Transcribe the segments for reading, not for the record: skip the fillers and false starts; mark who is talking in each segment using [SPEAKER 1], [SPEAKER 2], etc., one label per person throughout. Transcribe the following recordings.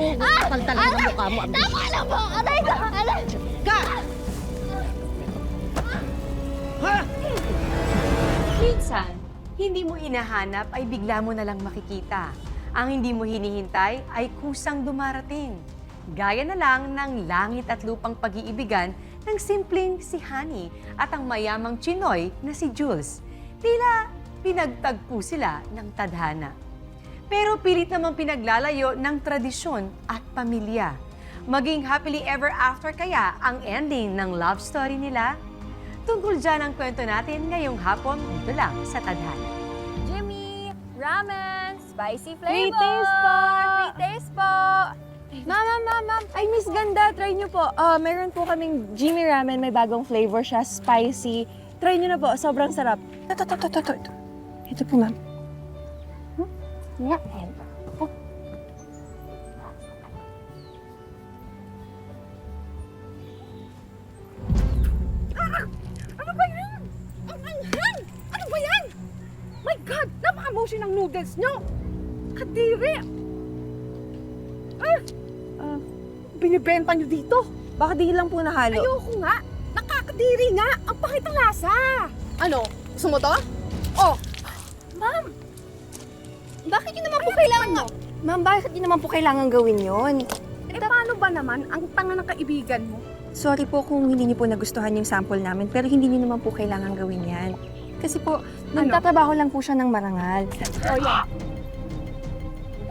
[SPEAKER 1] Kapal talaga ng mukha mo, Ambi.
[SPEAKER 2] Tama na po! Aray na! Aray!
[SPEAKER 1] Ka! Ha?
[SPEAKER 3] Minsan, hindi mo hinahanap ay bigla mo na lang makikita. Ang hindi mo hinihintay ay kusang dumarating. Gaya na lang ng langit at lupang pag-iibigan ng simpleng si Honey at ang mayamang Chinoy na si Jules. Tila pinagtagpo sila ng tadhana. Pero pilit namang pinaglalayo ng tradisyon at pamilya. Maging happily ever after kaya ang ending ng love story nila? Tungkol dyan ang kwento natin ngayong hapon dito lang sa Tadhana.
[SPEAKER 2] Jimmy! Ramen! Spicy flavor!
[SPEAKER 4] Free taste po!
[SPEAKER 2] Free taste po!
[SPEAKER 4] Ma'am. Ay, Miss Ganda, try niyo po. Meron po kaming Jimmy Ramen, may bagong flavor siya, spicy. Try niyo na po, sobrang sarap. Ito. Ito po, ma'am.
[SPEAKER 2] Yeah.
[SPEAKER 5] Ano ba yan? Ang anghang! Ano ba yan? My God! Napaka-motion ng noodles nyo! Kadiri! Binibenta nyo dito?
[SPEAKER 4] Baka di lang po nahalo.
[SPEAKER 5] Ayoko nga! Nakakadiri nga! Ang pangit ang lasa! Ano? Gusto mo to? Oh!
[SPEAKER 2] Ma'am! Bakit yun naman po kailangan?
[SPEAKER 4] Ma'am, bakit di naman po kailangan gawin yon?
[SPEAKER 5] Eh paano ba naman ang tanga ng kaibigan mo?
[SPEAKER 4] Sorry po kung hindi niyo po nagustuhan yung sample namin, pero hindi niyo naman po kailangan gawin yan. Kasi po, nagtatrabaho lang po siya ng marangal.
[SPEAKER 5] Oh, yeah.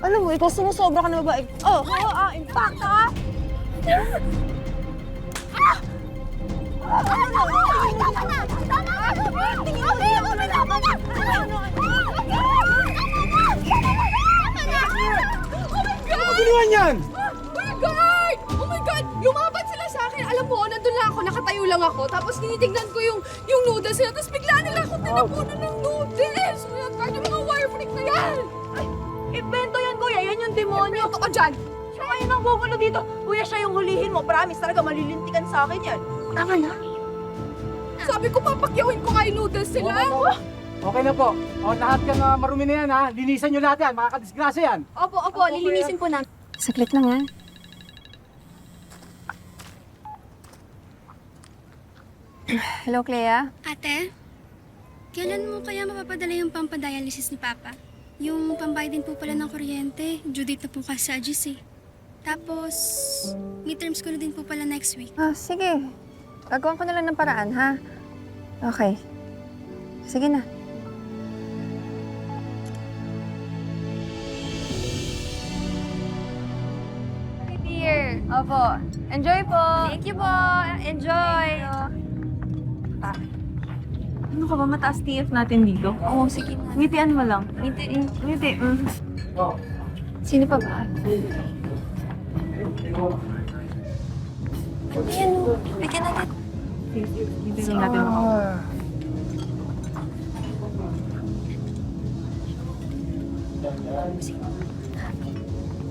[SPEAKER 4] Alam mo, ikaw sumusobra ka na ba? Oh,
[SPEAKER 5] In fact, ha?
[SPEAKER 2] Tama na! Tama na!
[SPEAKER 6] Ano ginawa niyan?
[SPEAKER 5] Bodyguard! Oh my God! Lumaban sila sa akin. Alam mo, nandun lang ako, nakatayo lang ako. Tapos tinitignan ko yung noodles nila. Tapos bigla nila ako tinapunan ng noodles. Kaya kahit yung mga wire freak na yan.
[SPEAKER 4] Invento yan, kuya. Yan yung demonyo.
[SPEAKER 5] Ito ka dyan.
[SPEAKER 4] Siya kayo nang gugulo dito. Kuya, siya yung hulihin mo. Promise talaga, malilintikan sa akin yan.
[SPEAKER 5] Tama na. Sabi ko, papakyawin ko kayo noodles sila.
[SPEAKER 6] Okay na po. O, lahat yan marumi na yan ha. Linisan nyo lahat yan. Makakadisgrasya yan.
[SPEAKER 5] Opo, lilinisin po namin.
[SPEAKER 4] Saglit lang, ha? Hello, Clea?
[SPEAKER 7] Ate, kailan mo kaya mapapadala yung pampadialysis ni Papa? Yung pambayad din po pala ng kuryente, due date na po kasi sa Agis eh. Tapos, midterms ko na din po pala next week.
[SPEAKER 4] Sige. Gagawan ko na lang ng paraan, ha? Okay. Sige na.
[SPEAKER 2] Dear. Opo. Enjoy po. Thank you po. Enjoy.
[SPEAKER 4] Ano ka ba? Mataas TF natin dito?
[SPEAKER 2] Oo, sige na.
[SPEAKER 4] Ngitian mo lang.
[SPEAKER 2] Ngiti.
[SPEAKER 4] Sino pa ba?
[SPEAKER 2] Ayan o. Bigyan natin.
[SPEAKER 4] Bibigyan natin mo.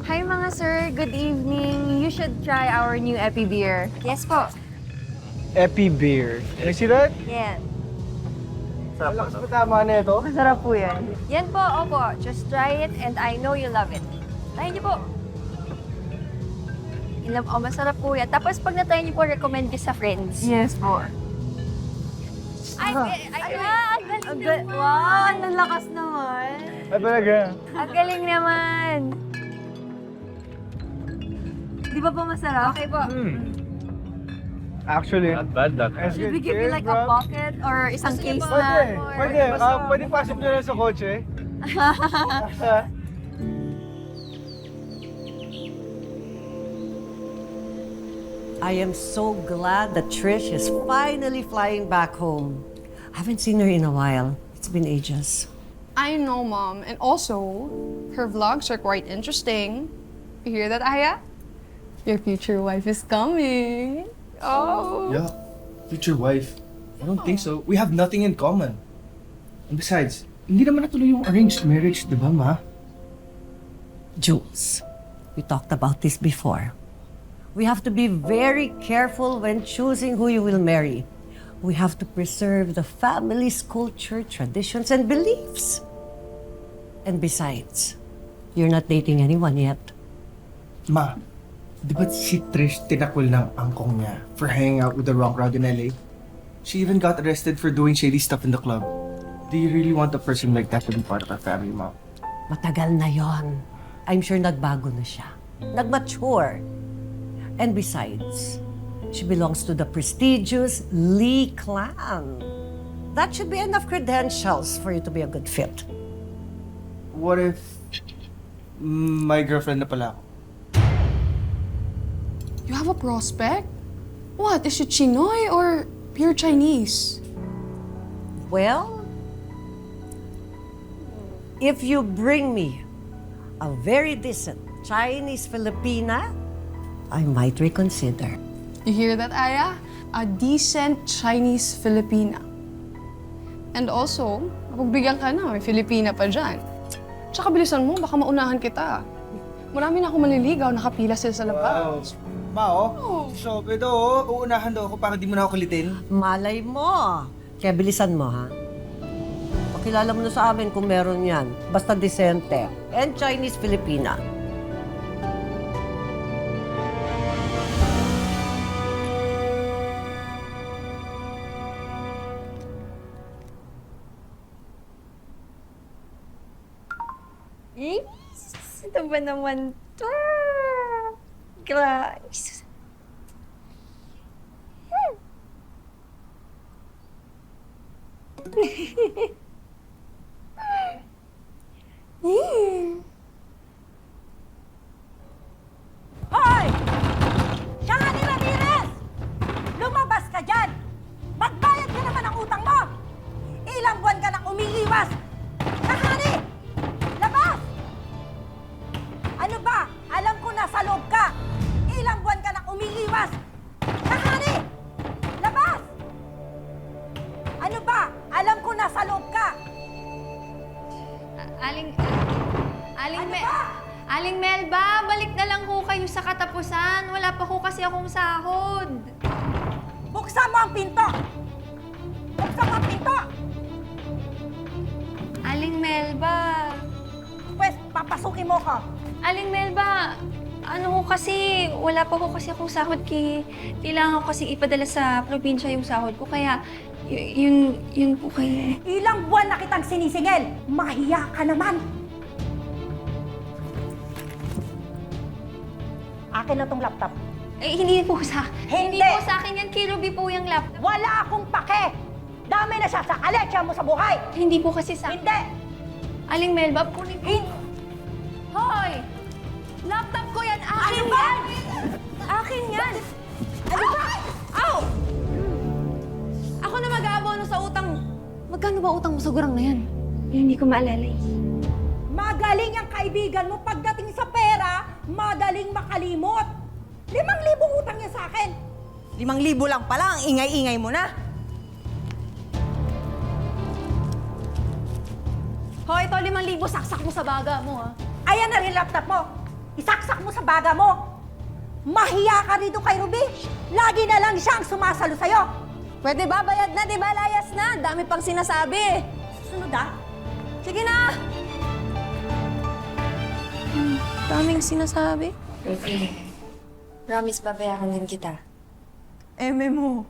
[SPEAKER 2] Hi mga sir. Good evening. You should try our new Epi beer. Yes po.
[SPEAKER 6] Epi beer. Can I see that?
[SPEAKER 2] Yes.
[SPEAKER 6] Lakas mo tama na ito.
[SPEAKER 4] Masarap po yan.
[SPEAKER 2] Yan po, opo. Just try it and I know you love it. Try niyo po. Masarap po yan. Tapos pag na-try niyo po, recommend niyo sa friends.
[SPEAKER 4] Yes po.
[SPEAKER 2] Ay, ang galing naman.
[SPEAKER 4] Wow, ang lakas naman.
[SPEAKER 6] Ay, talaga.
[SPEAKER 2] Ang galing naman.
[SPEAKER 4] Di ba po masarap?
[SPEAKER 2] Okay po.
[SPEAKER 6] Actually,
[SPEAKER 8] Not bad, not bad.
[SPEAKER 4] Should we give you like a bucket or isang case
[SPEAKER 6] Pwede.
[SPEAKER 4] na?
[SPEAKER 6] Pwede. Pwede pasok nyo lang sa kotse.
[SPEAKER 1] I am so glad that Trish is finally flying back home. I haven't seen her in a while. It's been ages.
[SPEAKER 9] I know, Mom. And also, her vlogs are quite interesting. You hear that, Aya? Your future wife is coming. Oh.
[SPEAKER 8] Yeah, future wife. I don't think so. We have nothing in common. And besides, hindi naman natuloy yung arranged marriage, di ba, Ma?
[SPEAKER 1] Jules, we talked about this before. We have to be very careful when choosing who you will marry. We have to preserve the family's culture, traditions, and beliefs. And besides, you're not dating anyone yet.
[SPEAKER 8] Ma, di ba si Trish tinakwil ng angkong niya for hanging out with the wrong crowd in LA? She even got arrested for doing shady stuff in the club. Do you really want a person like that to be part of our family, Mom?
[SPEAKER 1] Matagal na yon. I'm sure nagbago na siya. Nagmature. And besides, she belongs to the prestigious Lee clan. That should be enough credentials for you to be a good fit.
[SPEAKER 8] What if my girlfriend na pala ako?
[SPEAKER 9] You have a prospect? What? Is she Chinoy or pure Chinese?
[SPEAKER 1] Well, if you bring me a very decent Chinese Filipina, I might reconsider.
[SPEAKER 9] You hear that, Aya? A decent Chinese Filipina. And also, mapagbigyan ka na, may Filipina pa dyan. Tsaka bilisan mo, baka maunahan kita. Marami na ako maliligaw, nakapila sila sa labas.
[SPEAKER 8] Ma, so, pero uunahan daw ako para di mo na ako kulitin.
[SPEAKER 1] Malay mo. Kaya bilisan mo, ha? Pakilala mo na sa amin kung meron yan. Basta decente. And Chinese Filipina.
[SPEAKER 2] Ito ba naman to? Grace.
[SPEAKER 1] Hoy! Shani Ramirez! Lumabas ka dyan! Magbayad ka naman ng utang mo! Ilang buwan ka nang umiiwas! Shani! Labas! Ano ba? Alam ko na sa loob ka! Ilang buwan ka nang umiiwas! Shani! Labas! Ano ba? Alam ko na sa loob ka!
[SPEAKER 2] Aling Melba, balik na lang ho kayo sa katapusan. Wala pa ho kasi akong sahod.
[SPEAKER 1] Buksan mo ang pinto! Buksan mo ang pinto!
[SPEAKER 2] Aling Melba.
[SPEAKER 1] Pwes, papasukin mo ko!
[SPEAKER 2] Aling Melba, ano ho kasi, wala pa ho kasi akong sahod kailangan ko kasi ipadala sa probinsya yung sahod ko. Kaya, yun po kayo.
[SPEAKER 1] Ilang buwan na kitang sinisingil! Mahiya ka naman! Akin na tong laptop.
[SPEAKER 2] Eh, hindi po sa...
[SPEAKER 1] Hindi!
[SPEAKER 2] po sa akin yan. Kay Ruby po yung laptop.
[SPEAKER 1] Wala akong pake! Dami na siya sa aletsya mo sa buhay!
[SPEAKER 2] Hindi po kasi sa...
[SPEAKER 1] Hindi!
[SPEAKER 2] Aling Melba, kunin po.
[SPEAKER 4] Hoy! Laptop ko yan! Akin
[SPEAKER 1] Ano ba?
[SPEAKER 4] yan! Akin yan!
[SPEAKER 1] Ano ba?
[SPEAKER 4] Aw! Ako na mag-aabono sa utang. Magkano ba utang mo sa gurang na yan?
[SPEAKER 2] Hindi ko maalala eh.
[SPEAKER 1] Magaling ang kaibigan mo pagdating sa pera, madaling makalimot. 5,000 utang niya sa akin.
[SPEAKER 4] 5,000 lang pala, ang ingay-ingay mo na. Hoy, ito 5,000, saksak mo sa baga mo, ha?
[SPEAKER 1] Ayan na rin laptop mo. Isaksak mo sa baga mo. Mahiya ka rito kay Ruby. Lagi na lang siya ang sumasalo sa'yo.
[SPEAKER 4] Pwede ba? Bayad na, di ba? Layas na. Dami pang sinasabi.
[SPEAKER 1] Susunod ah.
[SPEAKER 4] Sige na! Daming sinasabi.
[SPEAKER 2] Ruby, promise babayaran din kita.
[SPEAKER 4] Eme mo.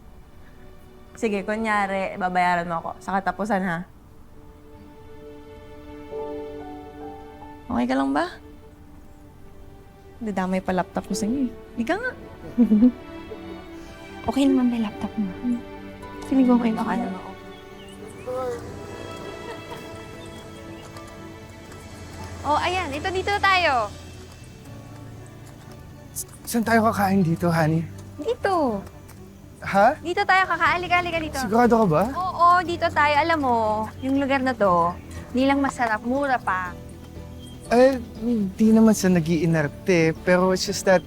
[SPEAKER 4] Sige, kunyari, babayaran mo ako sa katapusan, ha? Okay ka lang ba? Dadamay pa laptop mo sa inyo. Higa nga.
[SPEAKER 2] Okay naman may laptop mo. Feeling ko okay baka naman ako. Oh, ayan. Dito na tayo.
[SPEAKER 8] Saan tayo kakain dito, honey?
[SPEAKER 2] Dito.
[SPEAKER 8] Ha?
[SPEAKER 2] Dito tayo halika dito.
[SPEAKER 8] Sigurado ka ba?
[SPEAKER 2] Oo, dito tayo. Alam mo, yung lugar na to, hindi lang masarap, mura pa.
[SPEAKER 8] Eh, hindi naman sa nag-iinarte, pero it's just that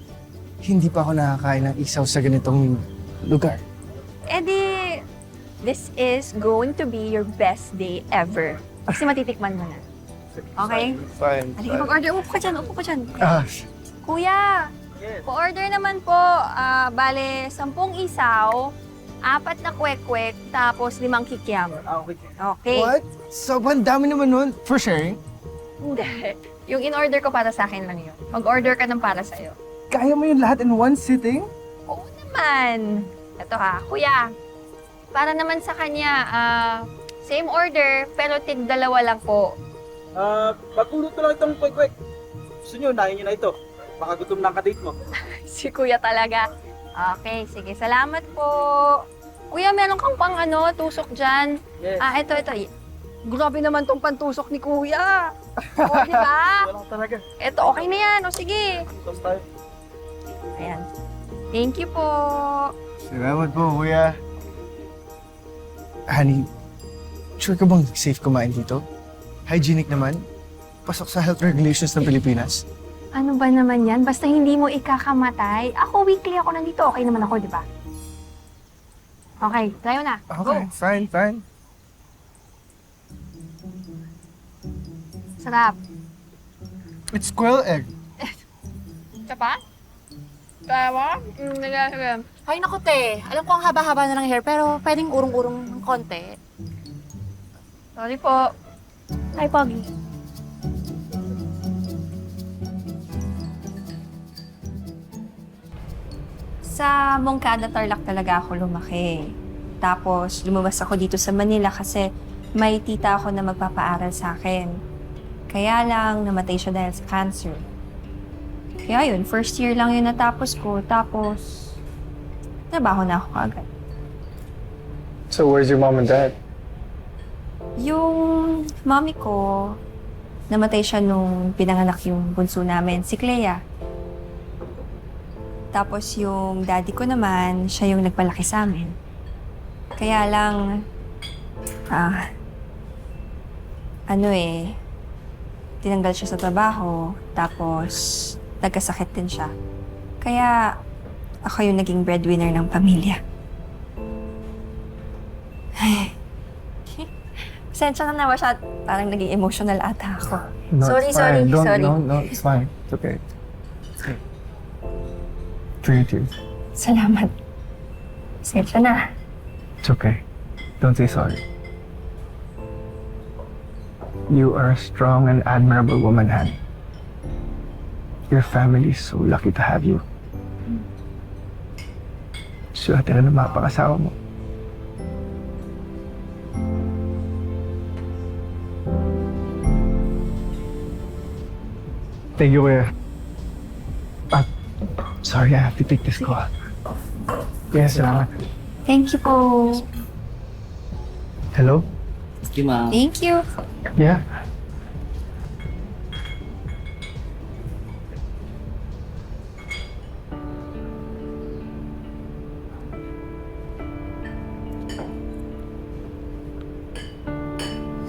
[SPEAKER 8] hindi pa ako nakakain ng isaw sa ganitong lugar.
[SPEAKER 2] Eh this is going to be your best day ever. Kasi matitikman mo na. Okay?
[SPEAKER 8] Fine.
[SPEAKER 2] Halika, mag-order. Upo ka dyan.
[SPEAKER 8] Ah,
[SPEAKER 2] Kuya, pa-order naman po. Bale, 10 isaw, 4 na kwek-kwek, tapos 5 kikiam. Okay.
[SPEAKER 8] what? Sobrang dami naman nun. For sharing?
[SPEAKER 2] Hindi. Yung in-order ko para sa akin lang yun. Mag-order ka ng para sa'yo.
[SPEAKER 8] kaya mo yung lahat in one sitting?
[SPEAKER 2] Oo naman. Ito ha, kuya. Para naman sa kanya, same order, pero tig-2 lang po.
[SPEAKER 6] Magulot lang itong quick. Gusto nyo, unahin nyo na ito. Baka gutom na ang kadate mo.
[SPEAKER 2] Si kuya talaga. Okay, sige. Salamat po. Kuya, meron kang pang tusok dyan.
[SPEAKER 6] Yes.
[SPEAKER 2] Ito. Grabe naman tong pantusok ni kuya. O, di ba?
[SPEAKER 6] Wala talaga.
[SPEAKER 2] Ito, okay na yan. O, sige.
[SPEAKER 6] Toast tayo.
[SPEAKER 2] Ayan. Thank you po.
[SPEAKER 8] Salamat po, kuya. Honey, sure ka bang safe kumain dito? Hygienic naman? Pasok sa health regulations ng Pilipinas.
[SPEAKER 2] Ano ba naman yan? Basta hindi mo ikakamatay. Ako, weekly ako nandito. Okay naman ako, di ba? Okay, tayo na.
[SPEAKER 8] Okay, fine.
[SPEAKER 2] Sarap.
[SPEAKER 8] It's quail egg.
[SPEAKER 2] Ka pa? Kaya mo? Sige.
[SPEAKER 1] Ay, naku, te. Alam ko ang haba-haba na ng hair, pero pwedeng urong-urong ng konti.
[SPEAKER 2] Sorry po. Ay, Pogi. Sa Moncada, Tarlac talaga ako lumaki. Tapos, lumabas ako dito sa Manila kasi may tita ako na magpapaaral sa akin. Kaya lang, namatay siya dahil sa cancer. Kaya yun, first year lang yun natapos ko. Tapos, trabaho na ako agad.
[SPEAKER 8] So where's your mom and dad?
[SPEAKER 2] Yung mami ko, namatay siya nung pinanganak yung bunso namin, si Clea. Tapos yung daddy ko naman, siya yung nagpalaki sa amin. Kaya lang, tinanggal siya sa trabaho, tapos nagkasakit din siya. Kaya ako yung naging breadwinner ng pamilya. Ay. Pasensya na naman siya. Parang naging emotional ata ako. Sorry.
[SPEAKER 8] No, it's fine. It's okay. Drink your tears.
[SPEAKER 2] Salamat. Pasensya na.
[SPEAKER 8] It's okay. Don't say sorry. You are a strong and admirable woman, Han. Your family is so lucky to have you. Swerte na ng mga pangasawa mo. Thank you, kuya. Sorry, I have to take this call. Yes, salamat.
[SPEAKER 2] Thank you po.
[SPEAKER 8] Hello?
[SPEAKER 2] Thank you.
[SPEAKER 8] Yeah?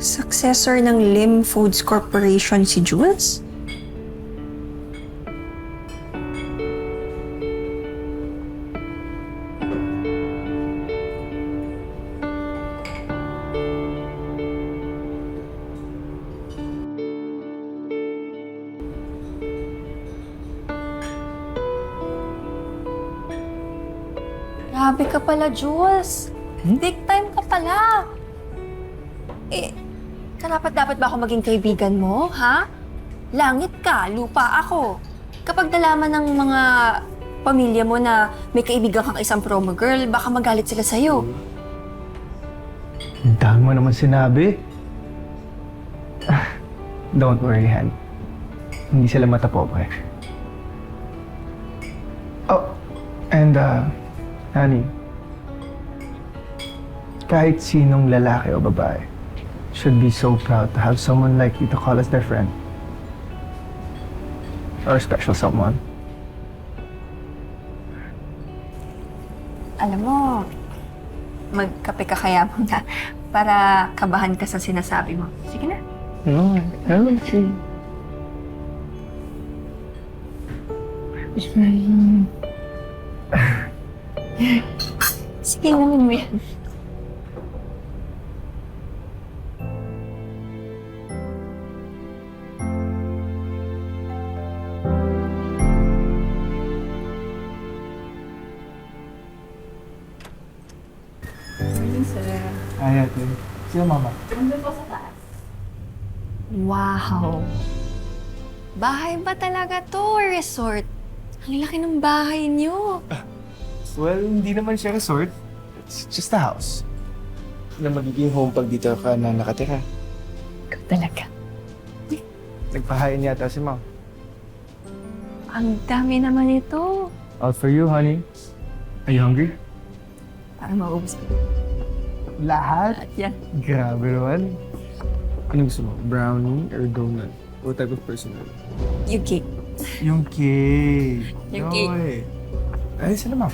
[SPEAKER 2] Successor ng Lim Foods Corporation si Jules? Grabe ka pala, Jules. Big time ka pala. Dapat ba ako maging kaibigan mo, ha? Langit ka, lupa ako. Kapag nalaman ng mga pamilya mo na may kaibigan kang isang promo girl, baka magalit sila sa'yo.
[SPEAKER 8] Ang dami mo naman sinabi. Don't worry, Han. Hindi sila matapobre. Oh, and honey, kahit sinong lalaki o babae should be so proud to have someone like you to call us their friend. Or special someone.
[SPEAKER 2] Alam mo, magkape ka kaya muna para kabahan ka sa sinasabi mo. Sige na.
[SPEAKER 8] No, I don't see.
[SPEAKER 2] Sige, namin mo yan.
[SPEAKER 8] Ay, ate. Sino mama?
[SPEAKER 2] Wow! Bahay ba talaga to or resort? Ang laki ng bahay niyo.
[SPEAKER 8] Well, hindi naman siya resort. It's just a house. Na magiging home pag dito ka na nakatira.
[SPEAKER 2] Ikaw talaga.
[SPEAKER 8] Nagpahain yata si Mom.
[SPEAKER 2] Ang dami naman ito.
[SPEAKER 8] All for you, honey. Are you hungry?
[SPEAKER 2] Para maubos ko.
[SPEAKER 8] Lahat?
[SPEAKER 2] At yan.
[SPEAKER 8] Grabe naman. Anong gusto mo? Brownie or donut? What type of person are you?
[SPEAKER 2] Yung cake.
[SPEAKER 8] Yung cake.
[SPEAKER 2] Yung cake.
[SPEAKER 8] Yoy. Ay, sila Mom.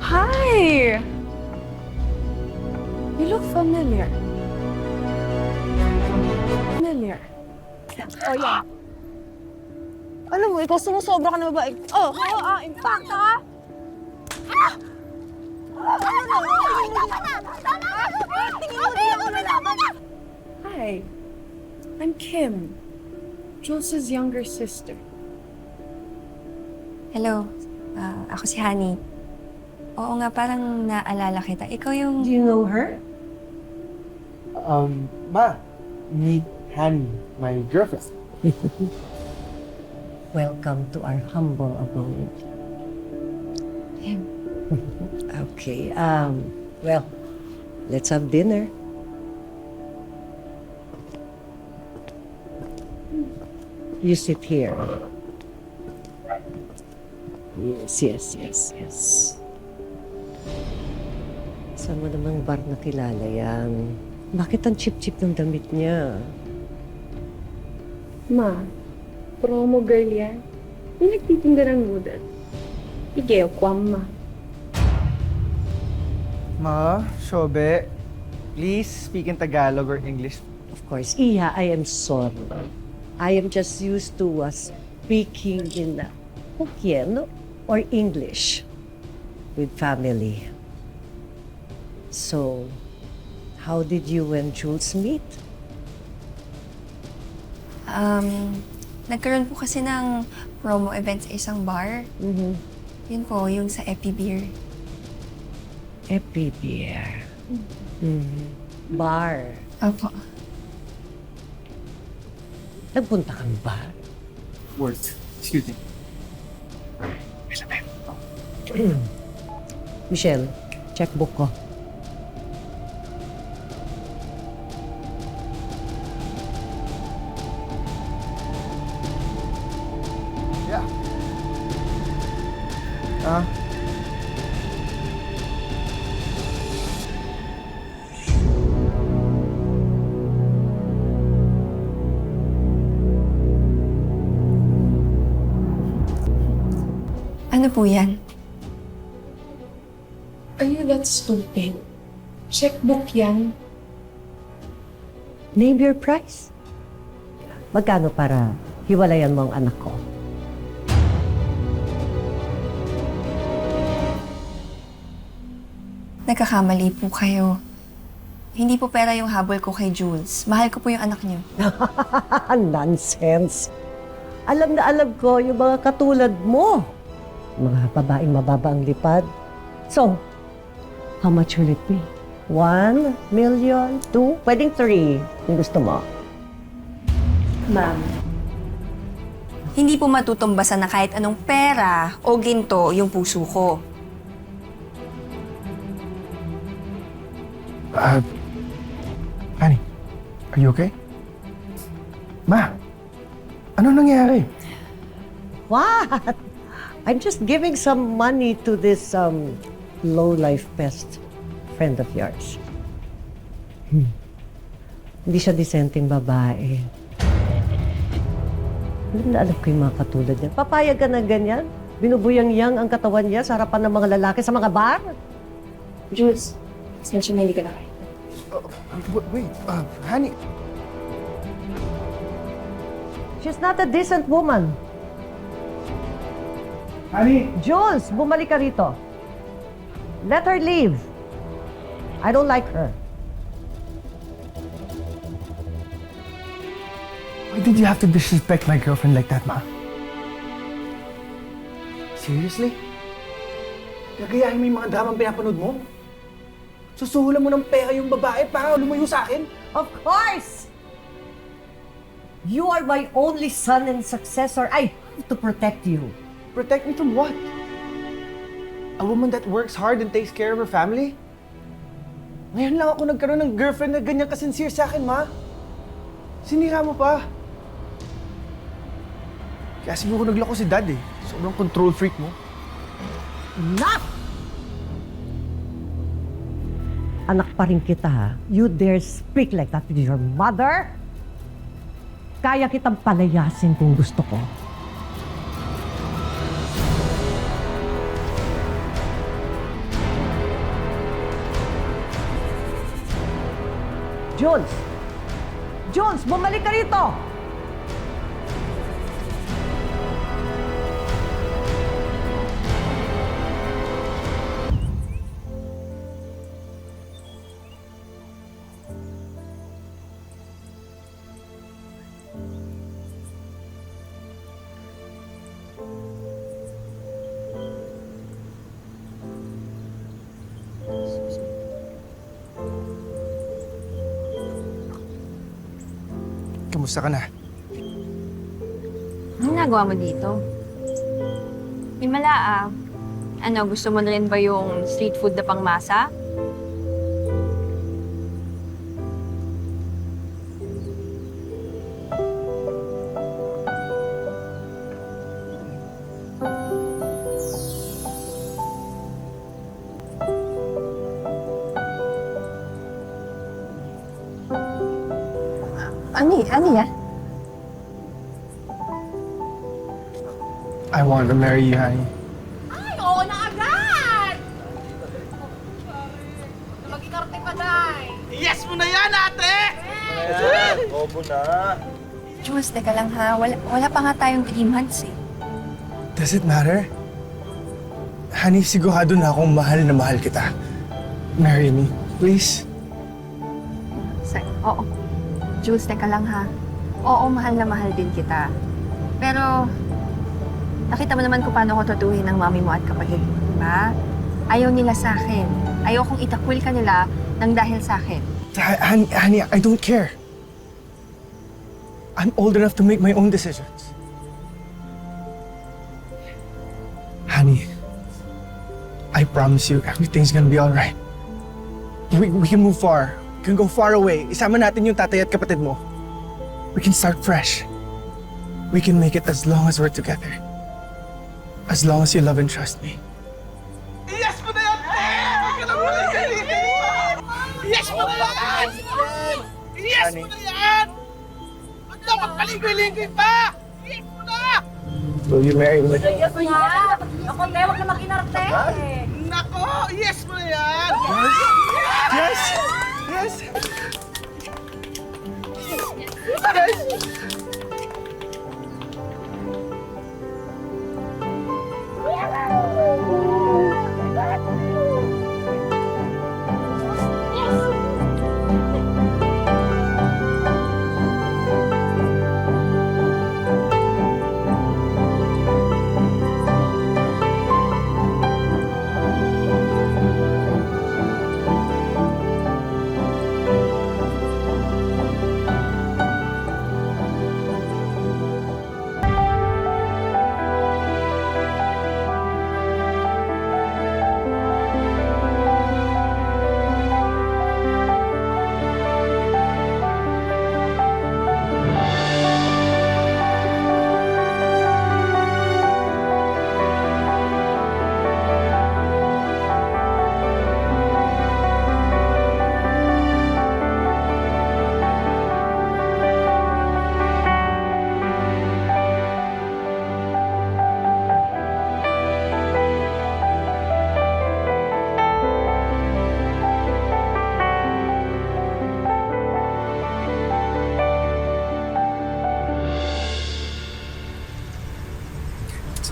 [SPEAKER 4] Hi! You look familiar. Familiar. Oh, yeah. Alam mo, ikaw sumusobra ka na babae. In fact,
[SPEAKER 9] Hi, I'm Kim, Jules' younger sister.
[SPEAKER 2] Hello. Ako si Honey. Oo nga, parang naalala kita. Ikaw yung...
[SPEAKER 1] Do you know her?
[SPEAKER 8] Ma, meet Hanny, my girlfriend.
[SPEAKER 1] Welcome to our humble abode. Okay, well, let's have dinner. You sit here. Yes. Saan mo namang bar na kilala yan? Bakit ang chip-chip ng damit niya?
[SPEAKER 4] Ma, promo girl yan. Yung nagtitinda ng noodles. Igeo kwam, ma.
[SPEAKER 8] Ma, Shobe, please speak in Tagalog or English.
[SPEAKER 1] Of course, Iya, I am sorry. I am just used to speaking in Hokkien or English with family. So, how did you and Jules meet?
[SPEAKER 2] Nagkaroon po kasi ng promo event sa isang bar.
[SPEAKER 1] Mm-hmm.
[SPEAKER 2] Yun po, yung sa Epi Beer.
[SPEAKER 1] Epi Beer. Mm-hmm. Bar.
[SPEAKER 2] Opo.
[SPEAKER 1] Nagpunta kang bar?
[SPEAKER 8] Work. Excuse me.
[SPEAKER 1] Michelle, checkbook ko.
[SPEAKER 8] Yeah.
[SPEAKER 2] Ano po yan?
[SPEAKER 9] Are you that stupid? Checkbook yan.
[SPEAKER 1] Name your price. Magkano para hiwalayan mo ang anak ko?
[SPEAKER 2] Nagkakamali po kayo. Hindi po pera yung habol ko kay Jules. Mahal ko po yung anak niyo.
[SPEAKER 1] Nonsense. Alam na alam ko yung mga katulad mo. Mga babaeng mababa ang lipad. So, how much will it be? 1 million? 2? Pwedeng 3 kung gusto mo.
[SPEAKER 4] Ma'am,
[SPEAKER 2] Hindi po matutumbasan na kahit anong pera o ginto yung puso ko.
[SPEAKER 8] Honey, are you okay? Ma, ano nangyari?
[SPEAKER 1] What? I'm just giving some money to this low-life pest friend of yours. Hindi siya disenteng babae. Alam na alam ko yung mga katulad niya. Papayag ka na ganyan? Binubuyang-yang ang katawan niya sa harapan ng mga lalaki sa mga bar?
[SPEAKER 4] Jules, sensya na hindi ka na kayo.
[SPEAKER 8] Wait, Honey.
[SPEAKER 1] She's not a decent woman.
[SPEAKER 8] Honey!
[SPEAKER 1] Jules, bumalik ka rito. Let her leave. I don't like her.
[SPEAKER 8] Why did you have to disrespect my girlfriend like that, Ma? Seriously? Gagayahin mo yung mga dramang pinapanood mo? Susuhulan mo ng pera yung babae para lumayo sa akin?
[SPEAKER 1] Of course! You are my only son and successor. Ay,
[SPEAKER 10] To protect you.
[SPEAKER 8] Protect me from what? A woman that works hard and takes care of her family? Ngayon lang ako nagkaroon ng girlfriend na ganyan kasincere sa akin, Ma. Sinira mo pa. Kaya siguro naglako si Dad eh. Sobrang control freak mo.
[SPEAKER 10] Enough! Anak pa rin kita, ha? You dare speak like that with your mother? Kaya kitang palayasin kung gusto ko. Jones! Jones, bumalik ka rito!
[SPEAKER 8] Kamusta ka na?
[SPEAKER 2] Anong nagawa mo dito? Himala ano, gusto mo na rin ba yung street food na pangmasa? Ano yan?
[SPEAKER 8] I want to marry you, honey.
[SPEAKER 5] Ay, oo na agad! Mag-inarte pa, Day!
[SPEAKER 6] Yes mo na yan, ate! Ayan, bobo na.
[SPEAKER 2] Jules, teka lang ha. Wala pa nga tayong 3 months eh.
[SPEAKER 8] Does it matter? Honey, sigurado na akong mahal na mahal kita. Marry me, please.
[SPEAKER 2] Oo. Jules, teka lang ha. Oo, mahal na mahal din kita. Pero, nakita mo naman kung paano ko tutuhin ng mami mo at kapatid mo, di ba? Ayaw nila sa akin. Ayaw kong itakwil ka nila nang dahil sa akin.
[SPEAKER 8] Honey, I don't care. I'm old enough to make my own decisions. Honey, I promise you, everything's gonna be alright. We can move far. We can go far away. Isama natin yung tatay at kapatid mo. We can start fresh. We can make it as long as we're together. As long as you love and trust me.
[SPEAKER 6] Yes mo na yan, te! Huwag ka na paligalin! Yes mo na yan! Yes mo na yan! Huwag na magpaligoy-ligoy pa! Yes mo na!
[SPEAKER 8] Will you marry me?
[SPEAKER 1] Yes na! Ako, te, huwag na mag-inarte!
[SPEAKER 6] Nako! Yes mo na yan!
[SPEAKER 8] Yes! Yes!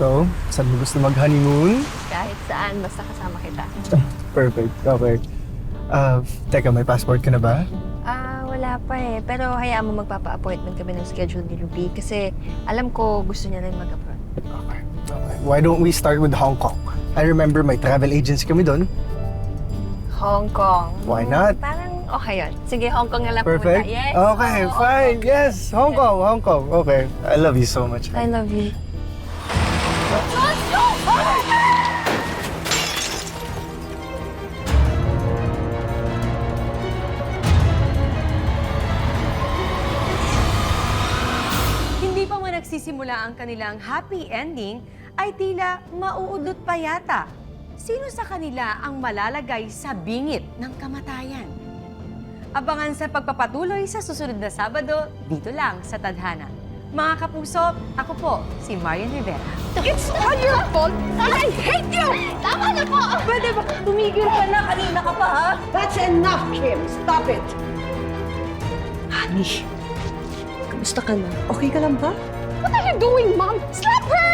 [SPEAKER 8] So, saan mo gusto mag-honeymoon?
[SPEAKER 2] Kahit saan, basta kasama kita.
[SPEAKER 8] Perfect, okay. Teka, may passport ka na ba?
[SPEAKER 2] Wala pa eh. Pero hayaan mo magpapa-appointment kami ng schedule ni Ruby kasi alam ko gusto niya rin mag-abroad.
[SPEAKER 8] Okay. Why don't we start with Hong Kong? I remember may travel agency kami doon.
[SPEAKER 2] Hong Kong.
[SPEAKER 8] Why not?
[SPEAKER 2] Parang okay yun. Sige, Hong Kong na lang
[SPEAKER 8] Perfect?
[SPEAKER 2] pumunta. Yes.
[SPEAKER 8] Okay,
[SPEAKER 2] Oo,
[SPEAKER 8] fine. Yes, Hong Kong, Hong Kong. Okay. I love you so much.
[SPEAKER 2] I love you.
[SPEAKER 3] nagsisimula ang kanilang happy ending, ay tila mauudot pa yata. Sino sa kanila ang malalagay sa bingit ng kamatayan? Abangan sa pagpapatuloy sa susunod na Sabado, dito lang sa Tadhana. Mga kapuso, ako po si Marian Rivera.
[SPEAKER 5] It's all your fault! And I hate you! Tama na po!
[SPEAKER 1] Pwede ba tumigil ka na? Kanina ka pa, ha?
[SPEAKER 10] That's enough, Kim. Stop it.
[SPEAKER 4] Honey, kamusta ka na?
[SPEAKER 10] Okay ka lang ba?
[SPEAKER 5] What are you doing, Mom? Slap her!